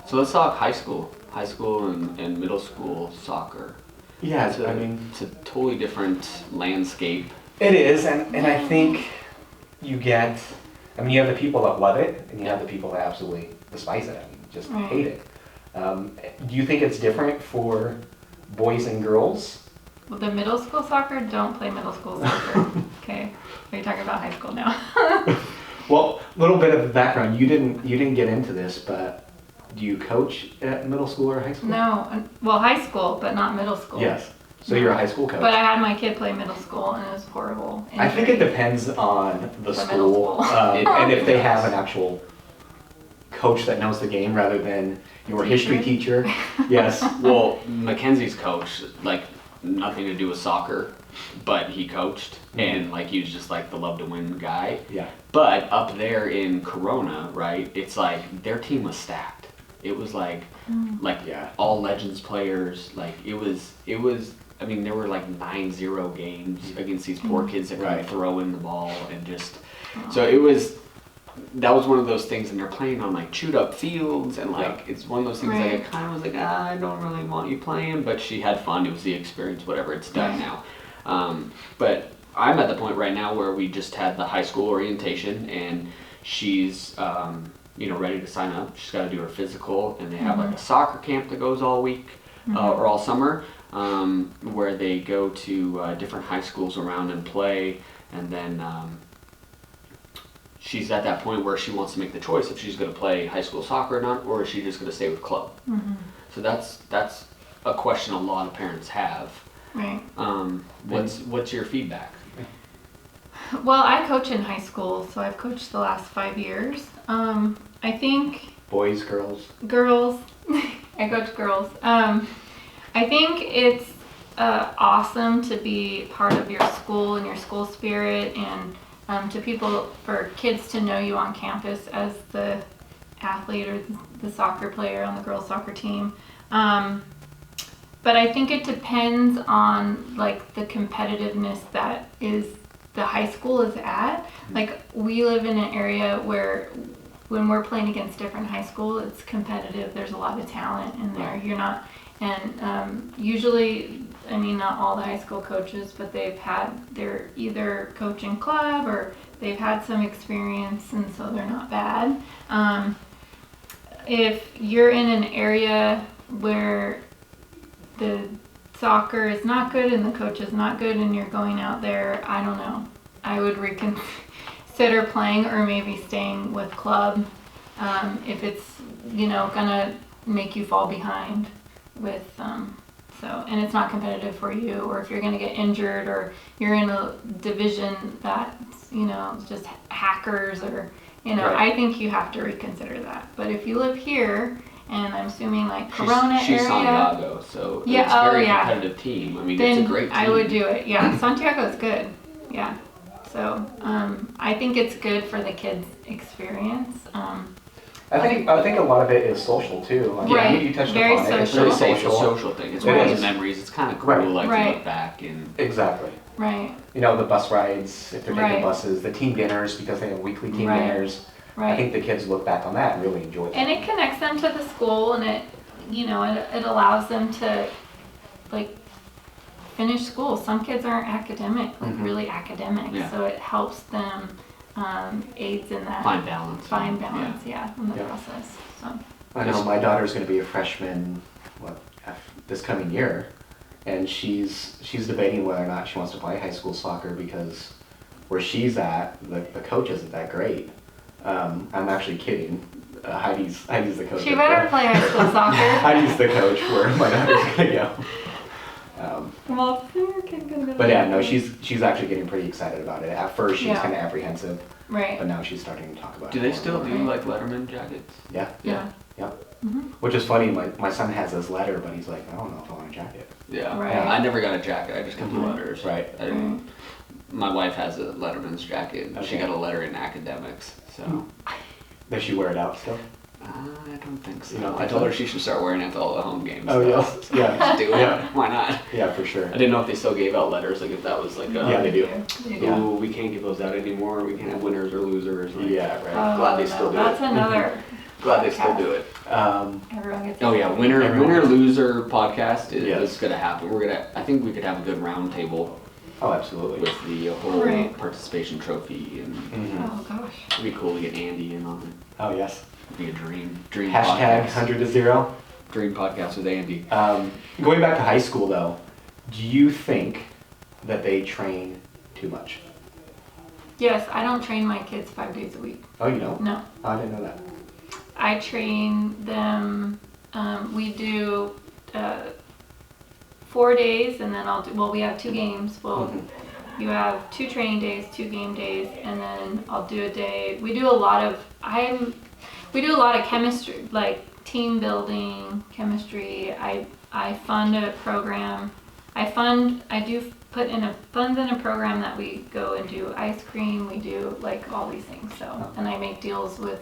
So let's talk high school and middle school soccer. Yeah, It's a totally different landscape. it is, and I think you have the people that love it, and you have the people that absolutely despise it and just hate it. Do you think it's different for boys and girls? Well, the middle school soccer don't play middle school soccer. Okay, are you talking about high school now? Well, a little bit of background. You didn't get into this, but do you coach at middle school or high school? No, well, high school, but not middle school. Yes. So you're a high school coach. But I had my kid play middle school, and it was horrible. I think it depends on the The school, middle school. and if they have an actual coach that knows the game rather than your history teacher. Yes. Well, Mackenzie's coach, like, nothing to do with soccer, but he coached, and like he was just like the love to win guy. Yeah. But up there in Corona, right? It's like their team was stacked. It was like all legends players. Like it was. I mean, there were like 9-0 games against these poor kids that couldn't throw in the ball and just. So it was. That was one of those things, and they're playing on like chewed up fields, and like it's one of those things like I kind of was like, I don't really want you playing, but she had fun. It was the experience, whatever. It's done now. But I'm at the point right now where we just had the high school orientation, and she's ready to sign up. She's got to do her physical, and they have like a soccer camp that goes all week or all summer, where they go to different high schools around and play, and then. She's at that point where she wants to make the choice if she's going to play high school soccer or not, or is she just going to stay with club. So that's a question a lot of parents have. Right. What's your feedback? Well, I coach in high school, so I've coached the last 5 years. I think Boys, girls. girls. I coach girls. I think it's awesome to be part of your school and your school spirit, and for kids to know you on campus as the athlete or the soccer player on the girls soccer team. But I think it depends on like the competitiveness that is the high school is at. Like we live in an area where when we're playing against different high school, it's competitive. There's a lot of talent in there. You're not, and usually, I mean, not all the high school coaches, but they're either coaching club or they've had some experience, and so they're not bad. If you're in an area where the soccer is not good and the coach is not good and you're going out there, I don't know. I would reconsider playing or maybe staying with club if it's, gonna make you fall behind with and it's not competitive for you, or if you're going to get injured, or you're in a division that's, just hackers, or, I think you have to reconsider that. But if you live here, and I'm assuming like Corona she's area. Santiago, so it's a very competitive team. I mean, then it's a great team. I would do it. Yeah, Santiago's good. Yeah. So I think it's good for the kids' experience. I think a lot of it is social too. Like, Right. You touched Very upon it. It's social. very It's a social thing. It's one of those memories. It's kind of cool, to look back and. Exactly. Right. The bus rides, if they're taking Right. buses, the team dinners, because they have weekly team Right. dinners. Right. I think the kids look back on that and really enjoy that. And it connects them to the school, and it allows them to like finish school. Some kids aren't academic, really academic, so it helps them, aids in that. Find balance. In the process. So. I know my daughter's going to be a freshman this coming year, and she's debating whether or not she wants to play high school soccer because where she's at, the coach isn't that great. I'm actually kidding. Heidi's the coach. She better play high school soccer. Heidi's the coach where my daughter's going to go. But yeah, no, she's actually getting pretty excited about it. At first, she was kind of apprehensive. Right. But now she's starting to talk about it. Do they still do like Letterman jackets? Yeah. Yeah. Which is funny, my son has his letter, but he's like, I don't know if I want a jacket. Yeah. Right. I never got a jacket. I just got the letters. Right. My wife has a Letterman's jacket. Okay. She got a letter in academics. So. Does she wear it out still? I don't think so. You don't I think told so? her she should start wearing it to all the home games. Oh, so. yeah. Just do it. Yeah. Why not? Yeah, for sure. I didn't know if they still gave out letters, like if that was like Yeah, they do. Yeah. Ooh, we can't give those out anymore. We can't have winners or losers. Like, Yeah, right. Glad they still do That's it. another. Glad they still do it. Everyone gets. Oh yeah, winner loser podcast is Yes. gonna happen. I think we could have a good round table Oh, absolutely. with the whole Right. participation trophy, and Oh gosh. it'd be cool to get Andy in on it. Oh, yes. It'd be a dream Hashtag podcast. 100 to 0. Dream podcast with Andy. Going back to high school, though, do you think that they train too much? Yes, I don't train my kids 5 days a week. Oh, you don't? No. Oh, I didn't know that. I train them, we do 4 days, and then we have 2 games. Well, you have 2 training days, 2 game days, and then I'll do a day. We do a lot of chemistry, like team building, chemistry. I fund a program. I do put in a program that we go and do ice cream. We do like all these things. So, and I make deals with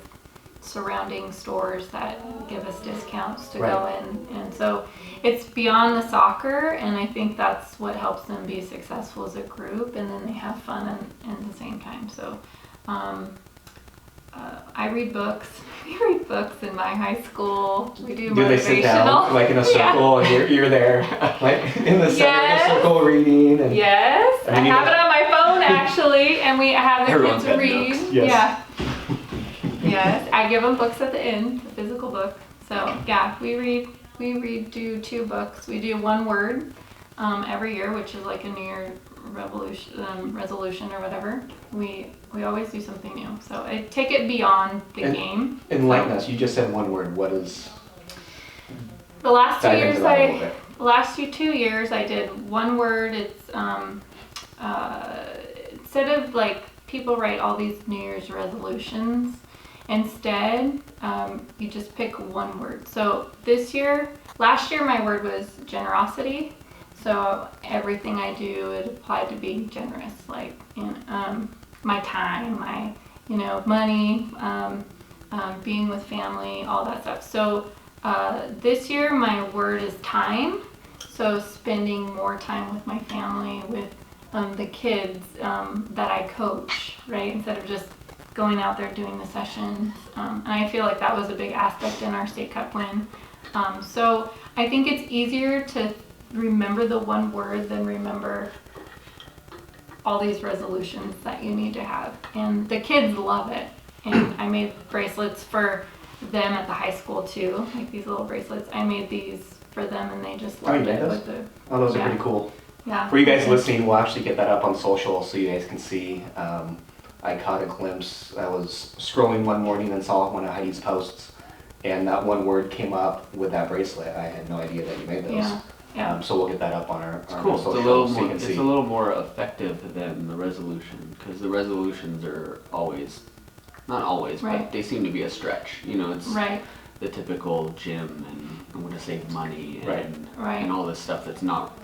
surrounding stores that give us discounts to go in, and so it's beyond the soccer, and I think that's what helps them be successful as a group, and then they have fun at the same time. So I read books. We read books in my high school. We do they sit down motivational. like in a circle and you're there, like in the center Yes. of a circle reading? And Yes, I have it on my phone actually, and I have the Everyone's kids got read. books. Yes. Yeah. Yes, I give them books at the end, a physical book. So yeah, we do 2 books. We do 1 word every year, which is like a New Year resolution or whatever. We always do something new. So I take it beyond the game. Enlighten us. You just said 1 word. What is? The last 2 Dive into years that a little bit. the last 2 years I did 1 word. It's instead of like people write all these New Year's resolutions. Instead, you just pick 1 word. So last year my word was generosity. So everything I do, it applied to being generous, like my time, my money, being with family, all that stuff. So this year my word is time. So spending more time with my family, with the kids that I coach, right? Instead of just going out there doing the sessions. And I feel like that was a big aspect in our state cup win. So I think it's easier to remember the 1 word than remember all these resolutions that you need to have. And the kids love it. And I made bracelets for them at the high school too, like these little bracelets. I made these for them and they just loved it. Those? Those are pretty cool. Yeah. For you guys listening, we'll actually get that up on social so you guys can see. I caught a glimpse. I was scrolling one morning and saw one of Heidi's posts, and that 1 word came up with that bracelet. I had no idea that you made those. Yeah. Yeah. So we'll get that up on our Cool. social so you can It's see. a little more effective than the resolution, because the resolutions are not always, Right. but they seem to be a stretch. It's Right. the typical gym and I'm going to save money and Right. and all this stuff that's not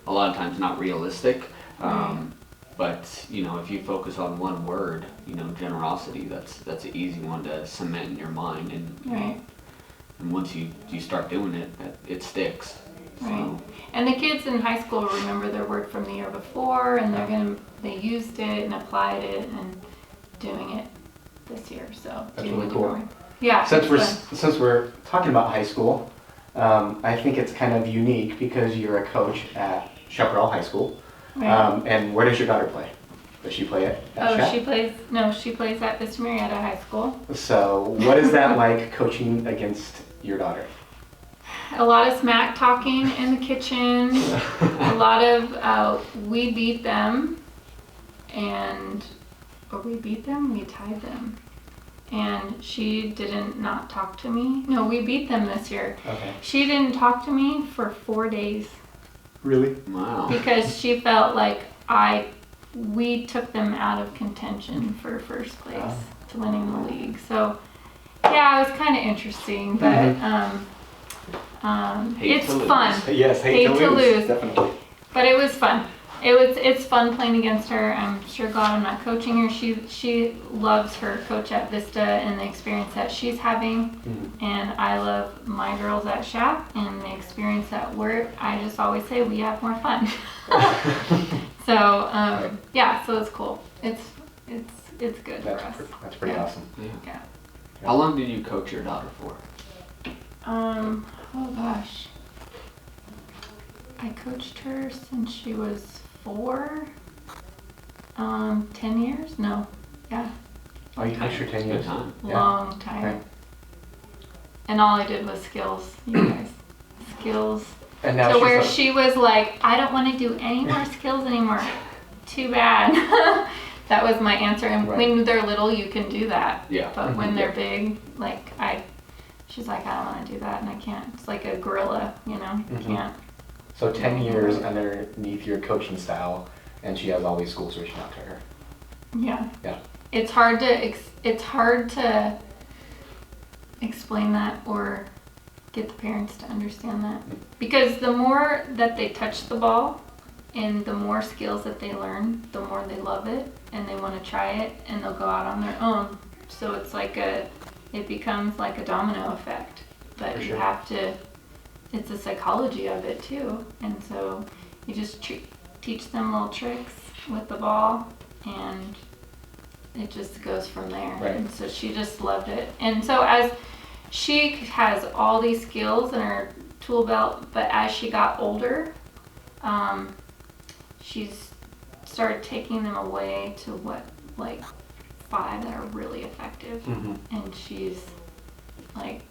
a lot of times not realistic. Right. But if you focus on 1 word, generosity, that's an easy one to cement in your mind, Right. and once you start doing it, it sticks. Right. So, And the kids in high school remember their word from the year before, and they used it and applied it and doing it this year. So That's really cool. Yeah. Since it's fun. we're talking about high school, I think it's kind of unique because you're a coach at Chaparral High School. Right. And where does your daughter play? Does she play at Shep? She plays at Vista Marietta High School. So what is that like coaching against your daughter? A lot of smack talking in the kitchen. A lot of we beat them, we tied them, and she didn't not talk to me. No, we beat them this year. Okay. She didn't talk to me for 4 days Really? wow. because she felt like we took them out of contention for first place to winning the league. So yeah, it was kind of interesting, but Hate it's to lose. fun. Yes, hate to lose. Definitely. But it was fun. It's fun playing against her. I'm sure glad I'm not coaching her. She loves her coach at Vista and the experience that she's having. Mm-hmm. And I love my girls at Shap and the experience that I just always say we have more fun. So so it's cool. It's good for us. That's pretty awesome. Yeah. Yeah. How long did you coach your daughter for? Oh gosh. I coached her since she was 4. 10 years? No. Yeah. Oh, you coached for 10 years? Good time. Yeah. Long time. Right. And all I did was skills, you guys. Skills. And now To she's where like, she was like, I don't want to do any more skills anymore. Too bad. That was my answer. And Right. when they're little, you can do that. Yeah. But when they're big, like she's like, I don't want to do that, and I can't. It's like a gorilla, you know. Can't. so 10 years underneath your coaching style, and she has all these schools reaching out to her. Yeah. Yeah. It's hard to explain that or get the parents to understand that, because the more that they touch the ball and the more skills that they learn, the more they love it and they want to try it, and they'll go out on their own. So it's like it becomes like a domino effect. But For you sure. have to, it's the psychology of it too. And so you just teach them little tricks with the ball, and it just goes from there. Right. And so she just loved it. And so as she has all these skills in her tool belt, but as she got older, she's started taking them away to like 5 that are really effective. And she's like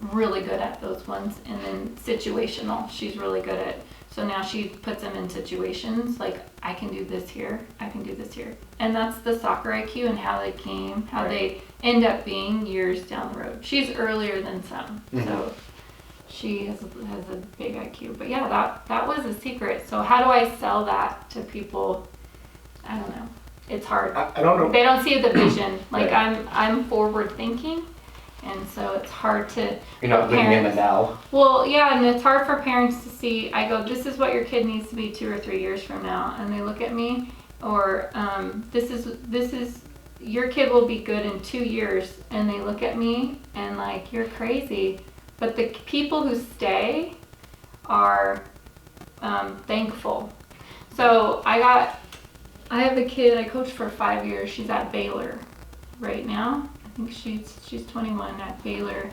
really good at those ones. And then situational, she's really good at. So now she puts them in situations like, I can do this here, I can do this here. And that's the soccer IQ and how they end up being years down the road. She's earlier than some, so she has a big IQ. But yeah, that was a secret. So how do I sell that to people? I don't know. It's hard. I don't know. They don't see the vision. Like Right. I'm forward thinking. And so it's hard to. You're not living in the now. Well, yeah, and it's hard for parents to see. I go, this is what your kid needs to be 2 or 3 years from now, and they look at me, or this is your kid will be good in 2 years, and they look at me and like, you're crazy. But the people who stay are thankful. So I have a kid I coached for 5 years. She's at Baylor right now. I think she's 21 at Baylor.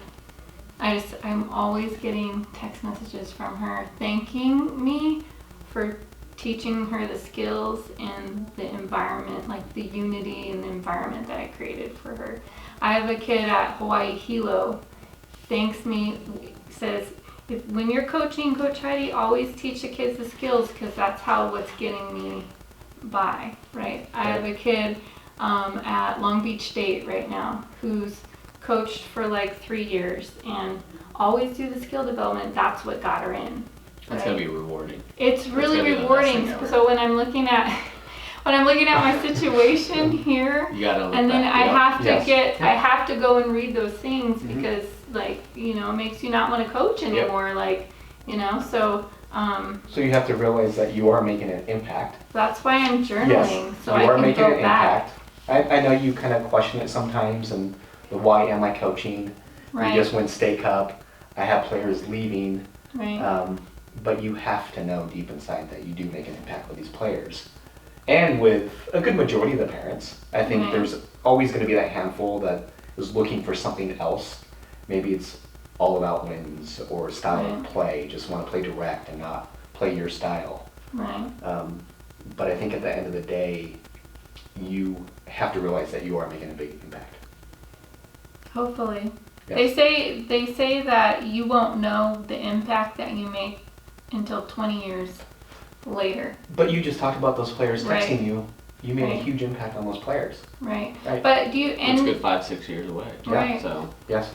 I'm always getting text messages from her thanking me for teaching her the skills and the environment, like the unity and the environment that I created for her. I have a kid at Hawaii Hilo, thanks me, says, when you're coaching, Coach Heidi, always teach the kids the skills, because that's what's getting me by, right? I have a kid at Long Beach State right now who's coached for like 3 years and always do the skill development. That's what got her in. That's right? gonna be rewarding. It's really gonna be the best rewarding. thing ever. So when I'm looking at my situation here, You gotta look and then back, I yeah. have to Yes. I have to go and read those things because like, you know, it makes you not want to coach anymore. Like, you know, so So you have to realize that you are making an impact. that's why I'm journaling. Yes, So you I are can making go an back. impact. I know you kind of question it sometimes, and the why am I coaching? Right. You just win State Cup. I have players leaving. Right. But you have to know deep inside that you do make an impact with these players. And with a good majority of the parents. I think Right. there's always going to be that handful that is looking for something else. Maybe it's all about wins or style of Right. play, just want to play direct and not play your style. Right. But I think at the end of the day, you have to realize that you are making a big impact. Hopefully. Yeah. They say that you won't know the impact that you make until 20 years later. But you just talked about those players Right. texting you. You made a Right. huge impact on those players. Right. Right. But do you It's a good and 5-6 years away. Right. So Yes.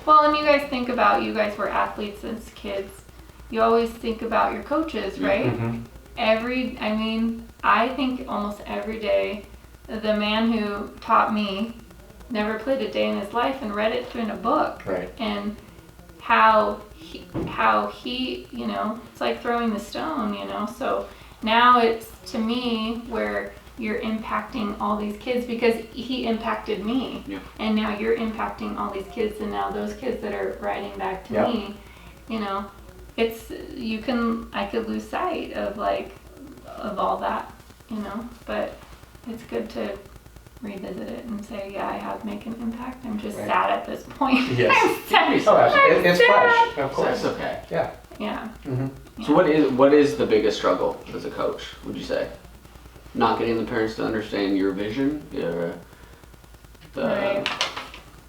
well, and you guys think about, you guys were athletes as kids. You always think about your coaches, right? Mm-hmm. I think almost every day, the man who taught me never played a day in his life and read it in a book. Right. And how he, you know, it's like throwing the stone, you know. So now it's, to me, where you're impacting all these kids because he impacted me. Yeah. And now you're impacting all these kids, and now those kids that are writing back to Yeah. me, you know, I could lose sight of all that, you know, but it's good to revisit it and say, yeah, I have made an impact. I'm just Right. sad at this point. Yes. I'm sad. Oh, absolutely. It's I'm fresh, of So course. that's okay. Yeah. Yeah. Mm-hmm. So what is the biggest struggle as a coach, would you say? Not getting the parents to understand your vision? Right.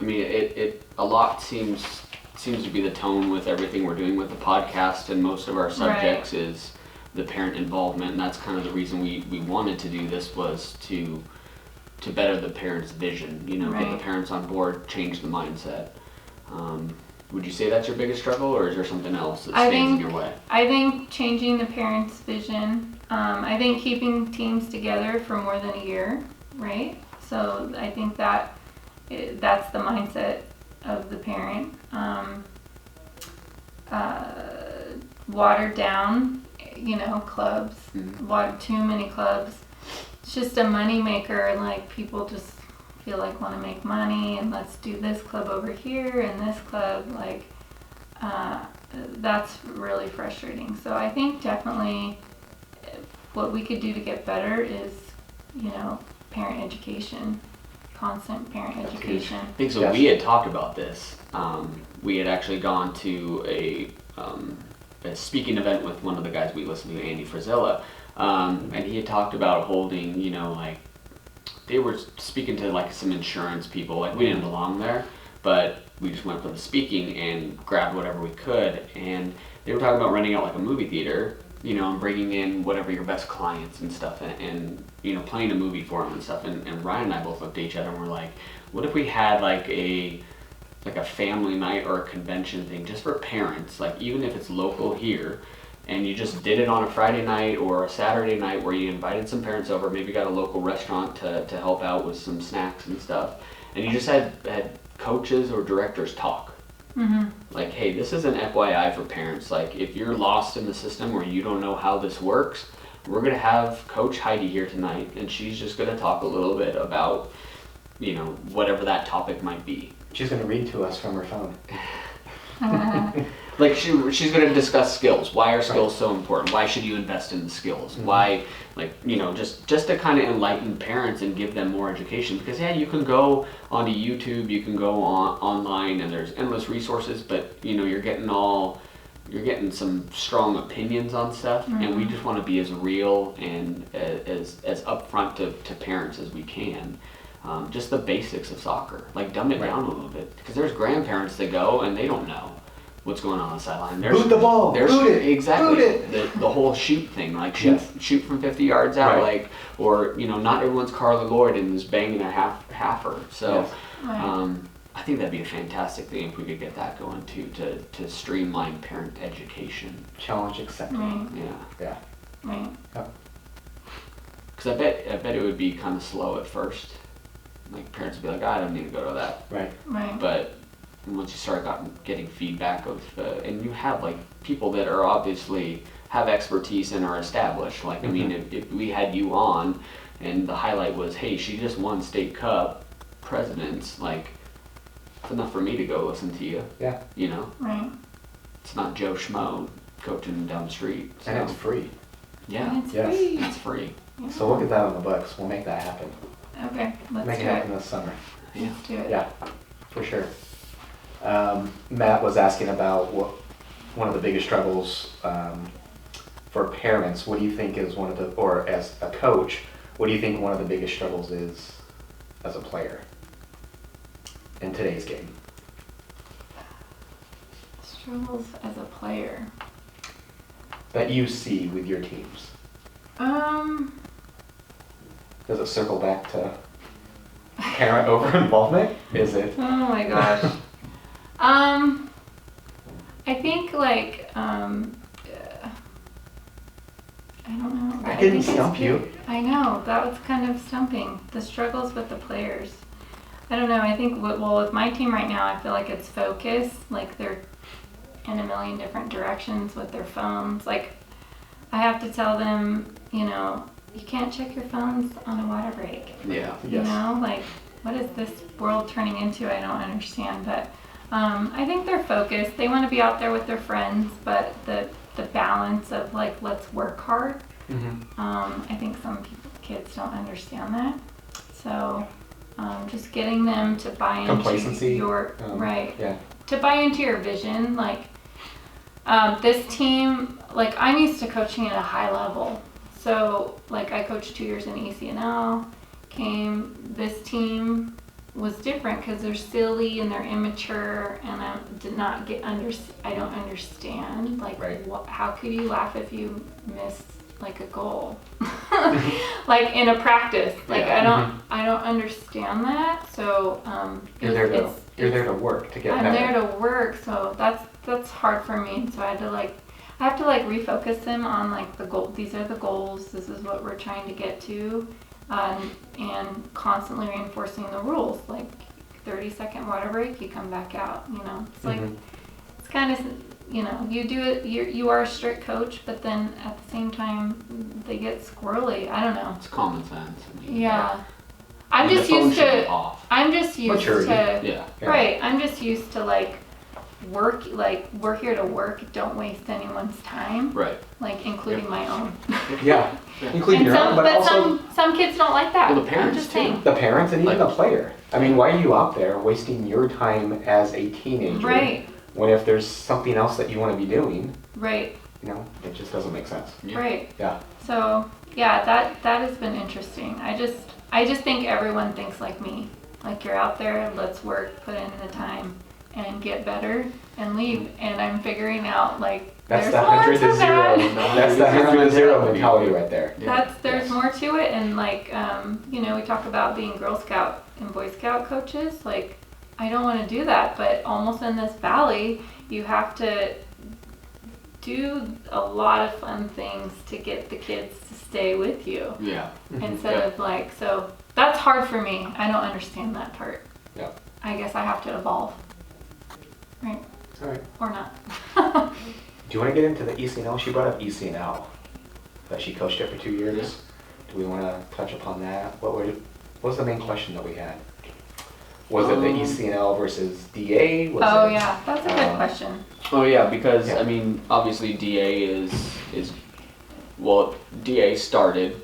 I mean, it a lot seems to be the tone with everything we're doing with the podcast, and most of our subjects is the parent involvement, and that's kind of the reason we wanted to do this, was to better the parents' vision, you know, get Right. the parents on board, change the mindset. Would you say that's your biggest struggle, or is there something else that stands in your way? I think changing the parents' vision. I think keeping teams together for more than a year, right? So I think that's the mindset of the parent. Watered down, you know, clubs. Too many clubs. It's just a money maker. Like, people just feel like want to make money, and let's do this club over here and this club. Like, that's really frustrating. So I think definitely what we could do to get better is, you know, parent education, constant parent education. I think so. We had talked about this. We had actually gone to a speaking event with one of the guys we listened to, Andy Frizella, and he had talked about holding, you know, like, they were speaking to like some insurance people. Like, we didn't belong there, but we just went for the speaking and grabbed whatever we could. And they were talking about renting out like a movie theater, you know, and bringing in whatever your best clients and stuff, and you know, playing a movie for them and stuff. And Ryan and I both looked at each other and were like, what if we had like a family night or a convention thing just for parents, like, even if it's local here, and you just did it on a Friday night or a Saturday night where you invited some parents over, maybe got a local restaurant to help out with some snacks and stuff, and you just had coaches or directors talk. Like, hey, this is an FYI for parents. Like, if you're lost in the system or you don't know how this works, we're going to have Coach Heidi here tonight, and she's just going to talk a little bit about, you know, whatever that topic might be. She's going to read to us from her phone. Like, she's going to discuss skills. Why are skills so important? Why should you invest in the skills? Why, like, you know, just to kind of enlighten parents and give them more education. Because, yeah, you can go onto YouTube, you can go online, and there's endless resources, but, you know, you're getting some strong opinions on stuff, and we just want to be as real and as upfront to parents as we can. Just the basics of soccer, like, dumb it down a little bit, because there's grandparents that go and they don't know what's going on the sideline. Boot the ball, boot it, exactly, boot it. The whole shoot thing, like shoot from 50 yards out, Right. like, or, you know, not everyone's Carla Lloyd and is banging a halfer. So I think that'd be a fantastic thing if we could get that going too, to streamline parent education. Challenge accepted. Yeah. Right. Because I bet it would be kind of slow at first. Like, parents would be like, I don't need to go to that. Right. But once you start getting feedback of, and you have like people that are obviously have expertise and are established. Like, I mean, if we had you on, and the highlight was, hey, she just won state cup presidents, like, it's enough for me to go listen to you. Yeah. You know. Right. It's not Joe Schmo coaching down the street. So. And it's free. Yeah. And it's Yes. free. It's free. Yeah. So we'll get that on the books. We'll make that happen. Okay, let's Make do it happen it. this summer. Let's do it. Yeah, for sure. Matt was asking about what one of the biggest struggles for parents. What do you think is one of the, or as a coach, what do you think one of the biggest struggles is as a player in today's game? Struggles as a player. That you see with your teams. Does it circle back to parent over involvement? Is it? Oh my gosh. I think, like, I don't know. I didn't think stump you. I know, that was kind of stumping. The struggles with the players. I don't know, I think, with my team right now, I feel like it's focus. Like, they're in a million different directions with their phones. Like, I have to tell them, you know, you can't check your phones on a water break. Yeah. You know, like, what is this world turning into? I don't understand. But I think they're focused. They want to be out there with their friends, but the balance of, like, let's work hard. I think some kids don't understand that. So just getting them to buy into Complacency. your right. Yeah. To buy into your vision, like this team, like I'm used to coaching at a high level. So like I coached 2 years in ECNL, this team was different because they're silly and they're immature and I did not get I don't understand like how could you laugh if you missed like a goal like in a practice like I don't understand that. So you're there to work to get I'm better. there to work, so that's hard for me. So I have to refocus them on like the goal. These are the goals. This is what we're trying to get to, and constantly reinforcing the rules. Like 30-second water break, you come back out. You know, it's like it's kind of you do it. You are a strict coach, but then at the same time they get squirrely. I don't know. It's common sense. I mean, yeah. I'm just used to. I'm just used Maturity. to. Yeah. Right. I'm just used to work. Like we're here to work. Don't waste anyone's time. Right. Like including my own. Yeah. Including And your own, but also some kids don't like that. Well, the parents I'm just too. saying. the parents and even the player. I mean, why are you out there wasting your time as a teenager? Right. When if there's something else that you want to be doing, Right. it just doesn't make sense. Yeah. Right. Yeah. So yeah, that has been interesting. I just think everyone thinks like me. Like you're out there, let's work, put in the time, and get better, and leave. And I'm figuring out That's there's the more 100 to to 0. that. That's the 100 to 0 mentality right there. There's Yes. more to it, and we talk about being Girl Scout and Boy Scout coaches. Like I don't want to do that, but almost in this valley, you have to do a lot of fun things to get the kids to stay with you. Yeah. Instead of so that's hard for me. I don't understand that part. Yeah. I guess I have to evolve. Right? All right. Or not. Do you want to get into the ECNL? She brought up ECNL, that she coached it for 2 years. Yeah. Do we want to touch upon that? What was the main question that we had? Was it the ECNL versus DA? Yeah, that's a good question. Oh yeah, because Yeah. I mean, obviously DA is well, DA started.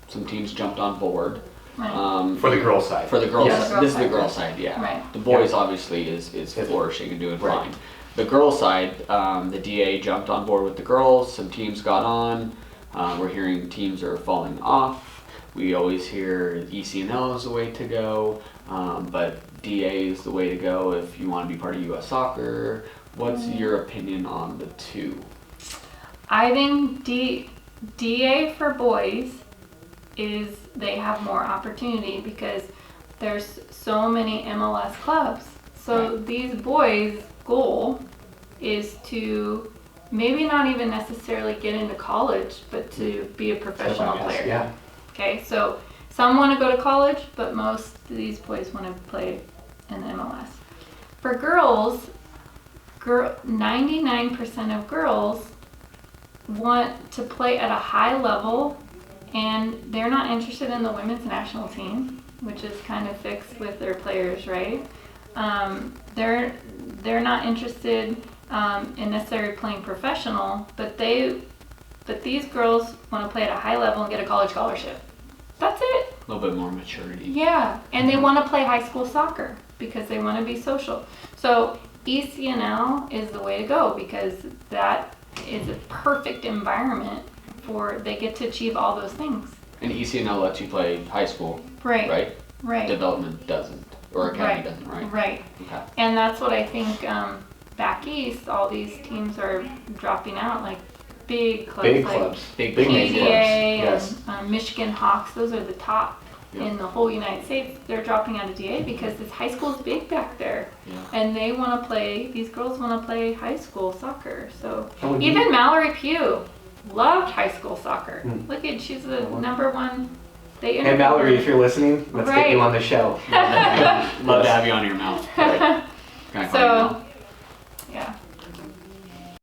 Some teams jumped on board. Right. For the girls' side. For the girls, Yes. this is the girls' side, yeah. Right. The boys obviously is flourishing and doing Right. fine. The girls' side, the DA jumped on board with the girls. Some teams got on. We're hearing teams are falling off. We always hear ECNL is the way to go, but DA is the way to go if you want to be part of U.S. Soccer. What's your opinion on the two? I think DA for boys they have more opportunity because there's so many MLS clubs. So these boys' goal is to maybe not even necessarily get into college, but to be a professional player. Yeah. Okay, so some want to go to college, but most of these boys want to play in the MLS. For girls, 99% of girls want to play at a high level, and they're not interested in the women's national team, which is kind of fixed with their players, right? They're not interested in necessarily playing professional, but these girls want to play at a high level and get a college scholarship. That's it. A little bit more maturity. Yeah, and they want to play high school soccer because they want to be social. So ECNL is the way to go because that is a perfect environment they get to achieve all those things. And ECNL lets you play high school, Right. right? Development doesn't, or academy doesn't, right? Right. Okay. And that's what I think back east, all these teams are dropping out, like big clubs. Big like clubs. Big name PDA clubs. Yes. and Michigan Hawks, those are the top in the whole United States. They're dropping out of DA because this high school's big back there. Yeah. And these girls want to play high school soccer. So Oh, even Mallory Pugh loved high school soccer. Hmm. She's the number one. They And Mallory, if you're listening, let's get you on the show. Love to have you on your mouth. Right. Can I call you Mel?